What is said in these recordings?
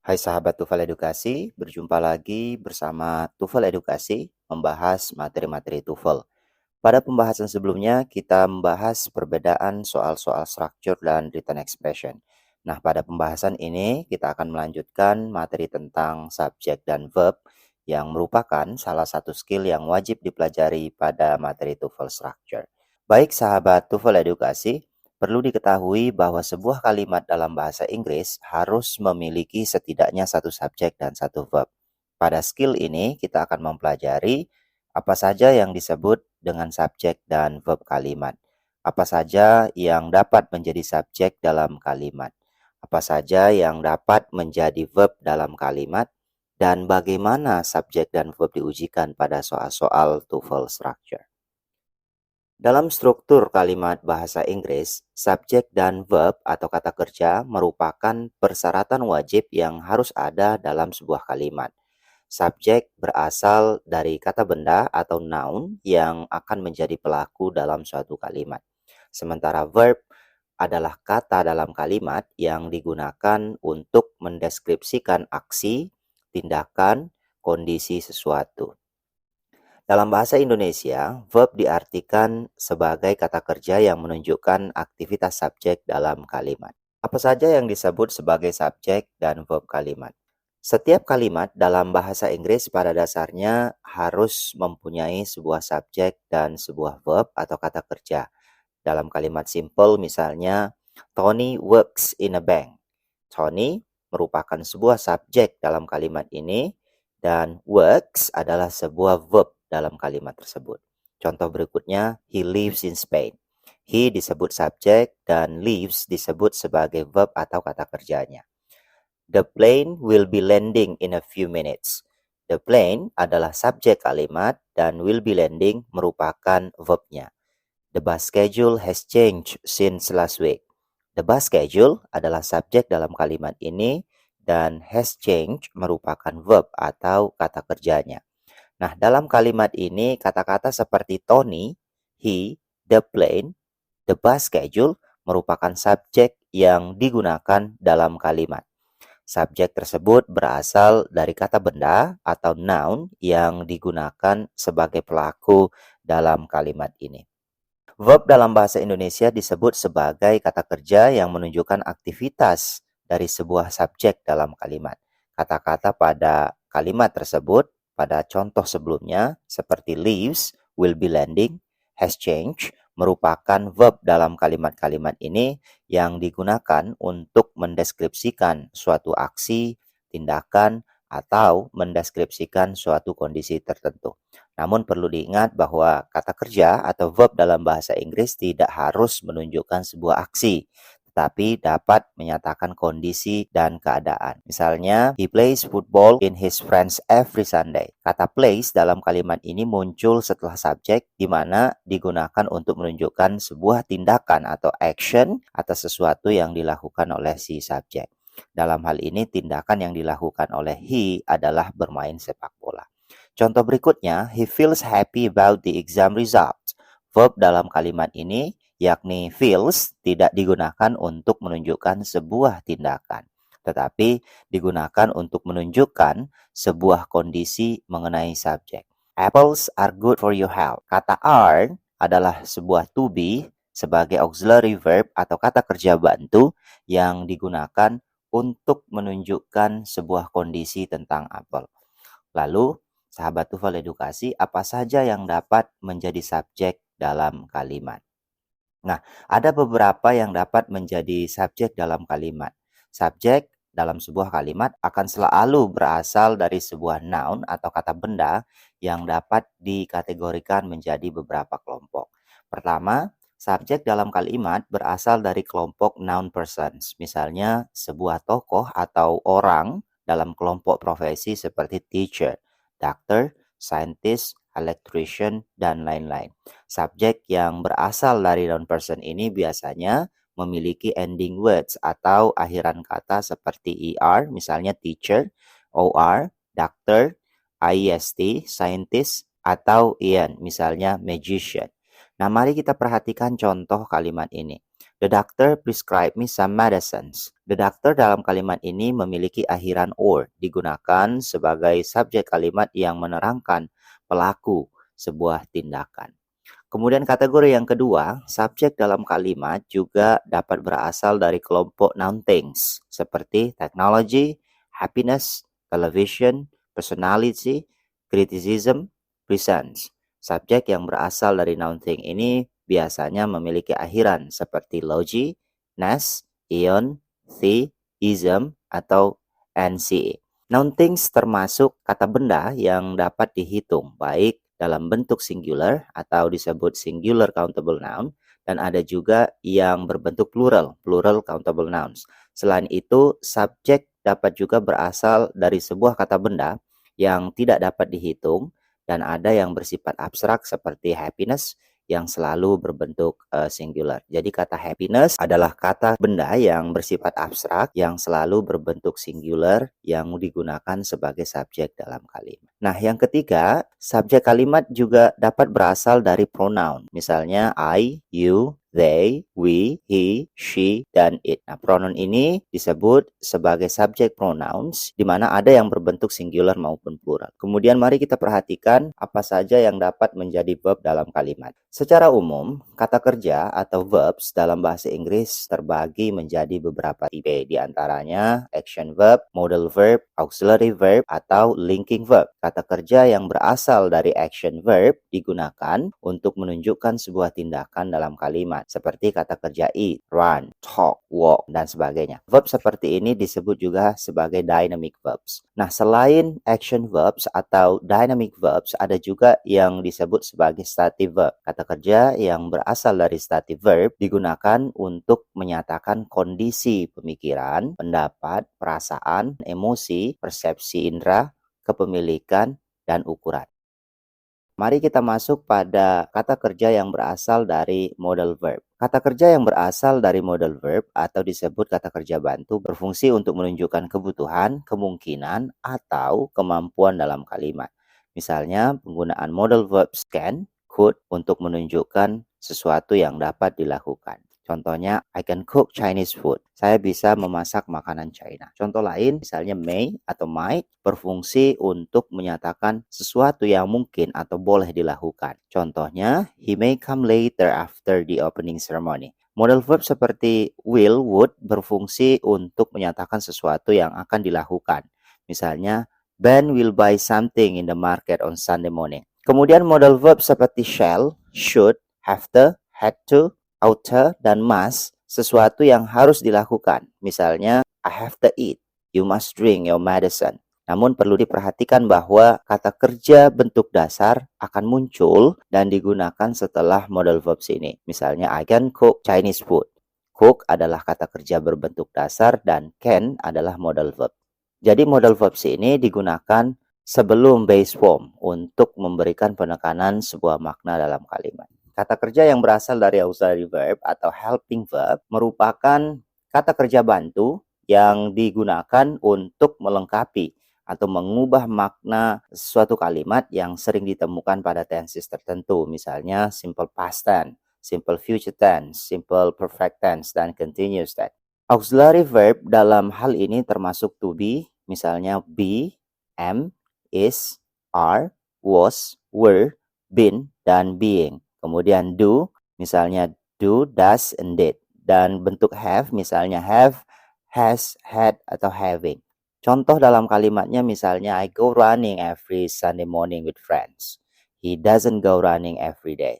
Hai sahabat Tufel Edukasi, berjumpa lagi bersama Tufel Edukasi membahas materi-materi Tufel. Pada pembahasan sebelumnya, kita membahas perbedaan soal-soal structure dan written expression. Nah, pada pembahasan ini kita akan melanjutkan materi tentang subject dan verb yang merupakan salah satu skill yang wajib dipelajari pada materi TOEFL structure. Baik sahabat TOEFL Edukasi, perlu diketahui bahwa sebuah kalimat dalam bahasa Inggris harus memiliki setidaknya satu subjek dan satu verb. Pada skill ini kita akan mempelajari apa saja yang disebut dengan subjek dan verb kalimat. Apa saja yang dapat menjadi subjek dalam kalimat. Apa saja yang dapat menjadi verb dalam kalimat. Dan bagaimana subjek dan verb diujikan pada soal-soal TOEFL structure. Dalam struktur kalimat bahasa Inggris, subjek dan verb atau kata kerja merupakan persyaratan wajib yang harus ada dalam sebuah kalimat. Subjek berasal dari kata benda atau noun yang akan menjadi pelaku dalam suatu kalimat. Sementara verb adalah kata dalam kalimat yang digunakan untuk mendeskripsikan aksi, tindakan, kondisi sesuatu. Dalam bahasa Indonesia, verb diartikan sebagai kata kerja yang menunjukkan aktivitas subjek dalam kalimat. Apa saja yang disebut sebagai subjek dan verb kalimat? Setiap kalimat dalam bahasa Inggris pada dasarnya harus mempunyai sebuah subjek dan sebuah verb atau kata kerja. Dalam kalimat simple misalnya, Tony works in a bank. Tony merupakan sebuah subjek dalam kalimat ini dan works adalah sebuah verb dalam kalimat tersebut. Contoh berikutnya, he lives in Spain. He disebut subjek dan lives disebut sebagai verb atau kata kerjanya. The plane will be landing in a few minutes. The plane adalah subjek kalimat dan will be landing merupakan verbnya. The bus schedule has changed since last week. The bus schedule adalah subjek dalam kalimat ini dan has changed merupakan verb atau kata kerjanya. Nah, dalam kalimat ini kata-kata seperti Tony, he, the plane, the bus schedule merupakan subjek yang digunakan dalam kalimat. Subjek tersebut berasal dari kata benda atau noun yang digunakan sebagai pelaku dalam kalimat ini. Verb dalam bahasa Indonesia disebut sebagai kata kerja yang menunjukkan aktivitas dari sebuah subjek dalam kalimat. Kata-kata pada kalimat tersebut pada contoh sebelumnya seperti leaves, will be landing, has changed merupakan verb dalam kalimat-kalimat ini yang digunakan untuk mendeskripsikan suatu aksi, tindakan, atau mendeskripsikan suatu kondisi tertentu. Namun perlu diingat bahwa kata kerja atau verb dalam bahasa Inggris tidak harus menunjukkan sebuah aksi, tetapi dapat menyatakan kondisi dan keadaan. Misalnya, he plays football in his friends every Sunday. Kata plays dalam kalimat ini muncul setelah subjek di mana digunakan untuk menunjukkan sebuah tindakan atau action atas sesuatu yang dilakukan oleh si subjek. Dalam hal ini, tindakan yang dilakukan oleh he adalah bermain sepak bola. Contoh berikutnya, he feels happy about the exam result. Verb dalam kalimat ini yakni feels tidak digunakan untuk menunjukkan sebuah tindakan, tetapi digunakan untuk menunjukkan sebuah kondisi mengenai subjek. Apples are good for your health. Kata are adalah sebuah to be sebagai auxiliary verb atau kata kerja bantu yang digunakan untuk menunjukkan sebuah kondisi tentang apel. Lalu, sahabat TOEFL Edukasi, apa saja yang dapat menjadi subjek dalam kalimat? Nah, ada beberapa yang dapat menjadi subjek dalam kalimat. Subjek dalam sebuah kalimat akan selalu berasal dari sebuah noun atau kata benda yang dapat dikategorikan menjadi beberapa kelompok. Pertama, subjek dalam kalimat berasal dari kelompok noun persons. Misalnya, sebuah tokoh atau orang dalam kelompok profesi seperti teacher, doctor, scientist, electrician, dan lain-lain. Subjek yang berasal dari noun person ini biasanya memiliki ending words atau akhiran kata seperti er, misalnya teacher, or, doctor, ist, scientist, atau ian, misalnya magician. Nah, mari kita perhatikan contoh kalimat ini. The doctor prescribed me some medicines. The doctor dalam kalimat ini memiliki akhiran or, digunakan sebagai subjek kalimat yang menerangkan pelaku sebuah tindakan. Kemudian kategori yang kedua, subjek dalam kalimat juga dapat berasal dari kelompok noun things seperti technology, happiness, television, personality, criticism, presence. Subjek yang berasal dari noun thing ini biasanya memiliki akhiran seperti logi, ness, ion, the, ism, atau nc. Noun things termasuk kata benda yang dapat dihitung baik dalam bentuk singular atau disebut singular countable noun, dan ada juga yang berbentuk plural, plural countable nouns. Selain itu, subjek dapat juga berasal dari sebuah kata benda yang tidak dapat dihitung, dan ada yang bersifat abstrak seperti happiness yang selalu berbentuk singular. Jadi kata happiness adalah kata benda yang bersifat abstrak yang selalu berbentuk singular yang digunakan sebagai subjek dalam kalimat. Nah, yang ketiga, subjek kalimat juga dapat berasal dari pronoun. Misalnya I, you, they, we, he, she, dan it. Nah, pronoun ini disebut sebagai subject pronouns di mana ada yang berbentuk singular maupun plural. Kemudian mari kita perhatikan apa saja yang dapat menjadi verb dalam kalimat. Secara umum, kata kerja atau verbs dalam bahasa Inggris terbagi menjadi beberapa tipe, di antaranya action verb, modal verb, auxiliary verb, atau linking verb. Kata kerja yang berasal dari action verb digunakan untuk menunjukkan sebuah tindakan dalam kalimat, seperti kata kerja eat, run, talk, walk, dan sebagainya. Verb seperti ini disebut juga sebagai dynamic verbs. Nah, selain action verbs atau dynamic verbs, ada juga yang disebut sebagai stative verb. Kata kerja yang berasal dari stative verb digunakan untuk menyatakan kondisi pemikiran, pendapat, perasaan, emosi, persepsi indera, kepemilikan, dan ukuran. Mari kita masuk pada kata kerja yang berasal dari modal verb. Kata kerja yang berasal dari modal verb atau disebut kata kerja bantu berfungsi untuk menunjukkan kebutuhan, kemungkinan, atau kemampuan dalam kalimat. Misalnya, penggunaan modal verb can, could untuk menunjukkan sesuatu yang dapat dilakukan. Contohnya, I can cook Chinese food. Saya bisa memasak makanan China. Contoh lain, misalnya may atau might, berfungsi untuk menyatakan sesuatu yang mungkin atau boleh dilakukan. Contohnya, he may come later after the opening ceremony. Modal verb seperti will, would berfungsi untuk menyatakan sesuatu yang akan dilakukan. Misalnya, Ben will buy something in the market on Sunday morning. Kemudian modal verb seperti shall, should, have to, had to, ought to, dan must, sesuatu yang harus dilakukan. Misalnya, I have to eat, you must drink your medicine. Namun perlu diperhatikan bahwa kata kerja bentuk dasar akan muncul dan digunakan setelah modal verbs ini. Misalnya, I can cook Chinese food. Cook adalah kata kerja berbentuk dasar dan can adalah modal verb. Jadi modal verbs ini digunakan sebelum base form untuk memberikan penekanan sebuah makna dalam kalimat. Kata kerja yang berasal dari auxiliary verb atau helping verb merupakan kata kerja bantu yang digunakan untuk melengkapi atau mengubah makna suatu kalimat yang sering ditemukan pada tenses tertentu. Misalnya simple past tense, simple future tense, simple perfect tense, dan continuous tense. Auxiliary verb dalam hal ini termasuk to be, misalnya be, am, is, are, was, were, been, dan being. Kemudian do, misalnya do, does, and did. Dan bentuk have, misalnya have, has, had, atau having. Contoh dalam kalimatnya misalnya I go running every Sunday morning with friends. He doesn't go running every day.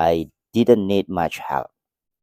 I didn't need much help.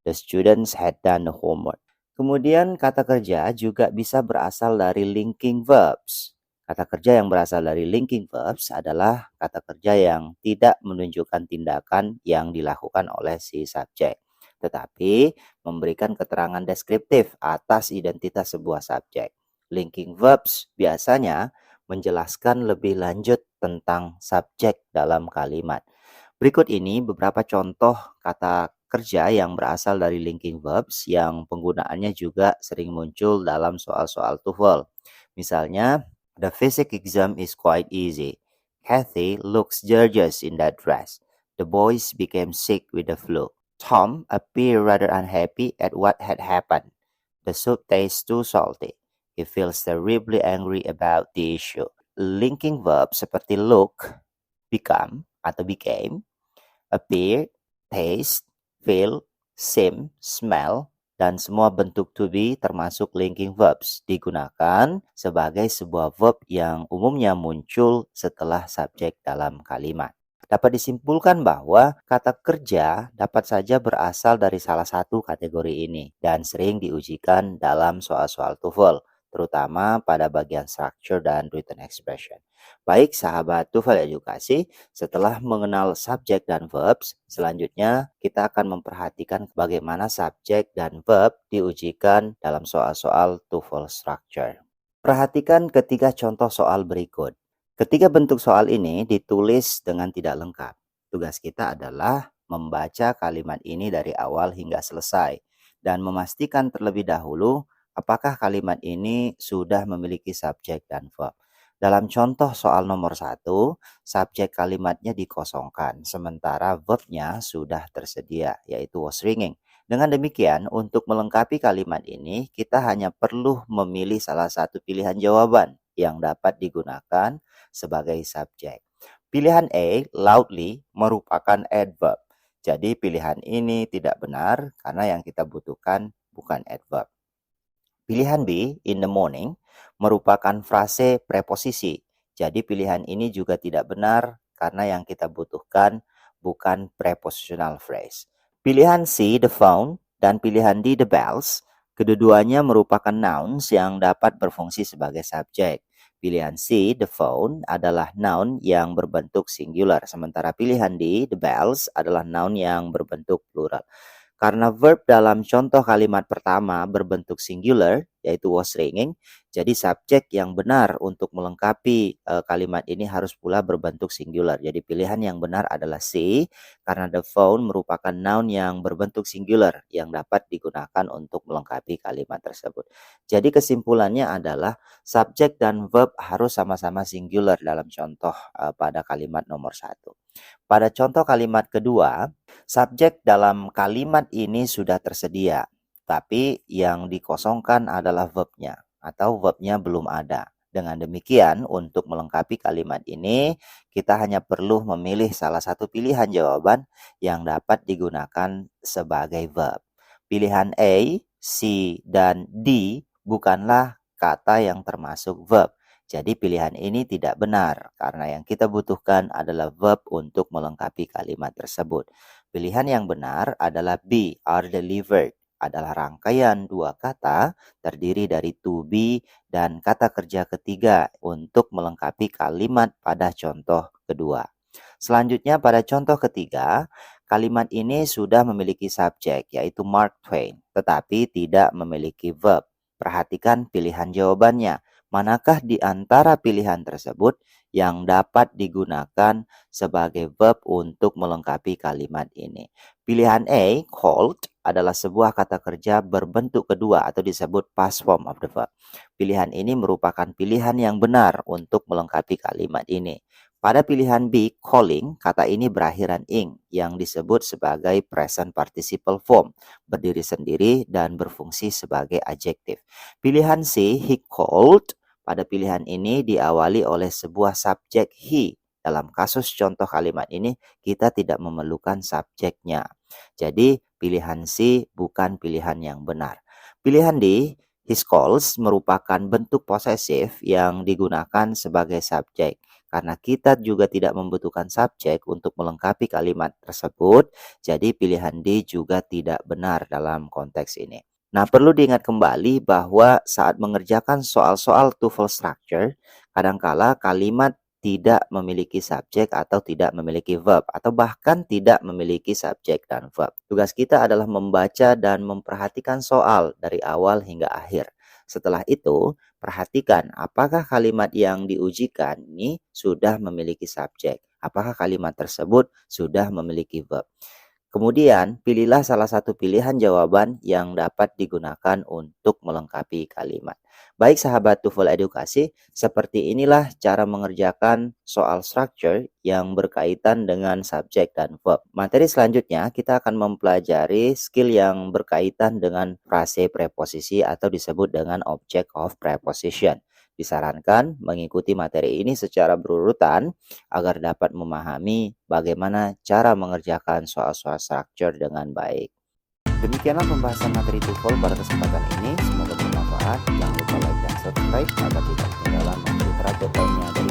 The students had done the homework. Kemudian kata kerja juga bisa berasal dari linking verbs. Kata kerja yang berasal dari linking verbs adalah kata kerja yang tidak menunjukkan tindakan yang dilakukan oleh si subjek, tetapi memberikan keterangan deskriptif atas identitas sebuah subjek. Linking verbs biasanya menjelaskan lebih lanjut tentang subjek dalam kalimat. Berikut ini beberapa contoh kata kerja yang berasal dari linking verbs yang penggunaannya juga sering muncul dalam soal-soal TOEFL. Misalnya, the physics exam is quite easy. Kathy looks gorgeous in that dress. The boys became sick with the flu. Tom appeared rather unhappy at what had happened. The soup tastes too salty. He feels terribly angry about the issue. Linking verb seperti look, become atau became, appear, taste, feel, seem, smell, dan semua bentuk to be termasuk linking verbs digunakan sebagai sebuah verb yang umumnya muncul setelah subjek dalam kalimat. Dapat disimpulkan bahwa kata kerja dapat saja berasal dari salah satu kategori ini dan sering diujikan dalam soal-soal TOEFL, terutama pada bagian structure dan written expression. Baik sahabat TOEFL Edukasi, setelah mengenal subjek dan verbs, selanjutnya kita akan memperhatikan bagaimana subjek dan verb diujikan dalam soal-soal TOEFL structure. Perhatikan ketiga contoh soal berikut. Ketiga bentuk soal ini ditulis dengan tidak lengkap. Tugas kita adalah membaca kalimat ini dari awal hingga selesai dan memastikan terlebih dahulu apakah kalimat ini sudah memiliki subjek dan verb. Dalam contoh soal nomor 1, subjek kalimatnya dikosongkan, sementara verbnya sudah tersedia, yaitu was ringing. Dengan demikian, untuk melengkapi kalimat ini, kita hanya perlu memilih salah satu pilihan jawaban yang dapat digunakan sebagai subjek. Pilihan A, loudly, merupakan adverb. Jadi pilihan ini tidak benar karena yang kita butuhkan bukan adverb. Pilihan B, in the morning, merupakan frase preposisi. Jadi pilihan ini juga tidak benar karena yang kita butuhkan bukan prepositional phrase. Pilihan C, the phone, dan pilihan D, the bells, kedua-duanya merupakan nouns yang dapat berfungsi sebagai subjek. Pilihan C, the phone, adalah noun yang berbentuk singular, sementara pilihan D, the bells, adalah noun yang berbentuk plural. Karena verb dalam contoh kalimat pertama berbentuk singular, yaitu was ringing, jadi subjek yang benar untuk melengkapi kalimat ini harus pula berbentuk singular. Jadi pilihan yang benar adalah C, karena the phone merupakan noun yang berbentuk singular yang dapat digunakan untuk melengkapi kalimat tersebut. Jadi kesimpulannya adalah subjek dan verb harus sama-sama singular dalam contoh pada kalimat nomor 1. Pada contoh kalimat kedua, subjek dalam kalimat ini sudah tersedia, tapi yang dikosongkan adalah verbnya atau verbnya belum ada. Dengan demikian, untuk melengkapi kalimat ini, kita hanya perlu memilih salah satu pilihan jawaban yang dapat digunakan sebagai verb. Pilihan A, C, dan D bukanlah kata yang termasuk verb. Jadi pilihan ini tidak benar karena yang kita butuhkan adalah verb untuk melengkapi kalimat tersebut. Pilihan yang benar adalah B, are delivered, adalah rangkaian dua kata terdiri dari to be dan kata kerja ketiga untuk melengkapi kalimat pada contoh kedua. Selanjutnya pada contoh ketiga, kalimat ini sudah memiliki subjek yaitu Mark Twain, tetapi tidak memiliki verb. Perhatikan pilihan jawabannya. Manakah di antara pilihan tersebut yang dapat digunakan sebagai verb untuk melengkapi kalimat ini? Pilihan A, called, adalah sebuah kata kerja berbentuk kedua atau disebut past form of the verb. Pilihan ini merupakan pilihan yang benar untuk melengkapi kalimat ini. Pada pilihan B, calling, kata ini berakhiran ing yang disebut sebagai present participle form, berdiri sendiri dan berfungsi sebagai adjektif. Pilihan C, he called, pada pilihan ini diawali oleh sebuah subjek he. Dalam kasus contoh kalimat ini, kita tidak memerlukan subjeknya. Jadi, pilihan C bukan pilihan yang benar. Pilihan D, his calls, merupakan bentuk posesif yang digunakan sebagai subjek. Karena kita juga tidak membutuhkan subjek untuk melengkapi kalimat tersebut, jadi pilihan D juga tidak benar dalam konteks ini. Nah, perlu diingat kembali bahwa saat mengerjakan soal-soal TOEFL structure, kadangkala kalimat tidak memiliki subjek atau tidak memiliki verb, atau bahkan tidak memiliki subjek dan verb. Tugas kita adalah membaca dan memperhatikan soal dari awal hingga akhir. Setelah itu, perhatikan apakah kalimat yang diujikan ini sudah memiliki subjek, apakah kalimat tersebut sudah memiliki verb. Kemudian, pilihlah salah satu pilihan jawaban yang dapat digunakan untuk melengkapi kalimat. Baik sahabat TOEFL Edukasi, seperti inilah cara mengerjakan soal structure yang berkaitan dengan subjek dan verb. Materi selanjutnya kita akan mempelajari skill yang berkaitan dengan frase preposisi atau disebut dengan object of preposition. Disarankan mengikuti materi ini secara berurutan agar dapat memahami bagaimana cara mengerjakan soal-soal structure dengan baik. Demikianlah pembahasan materi TOEFL pada kesempatan ini. Semoga bermanfaat. Jangan lupa like dan subscribe agar tidak ketinggalan materi terakhir lainnya dari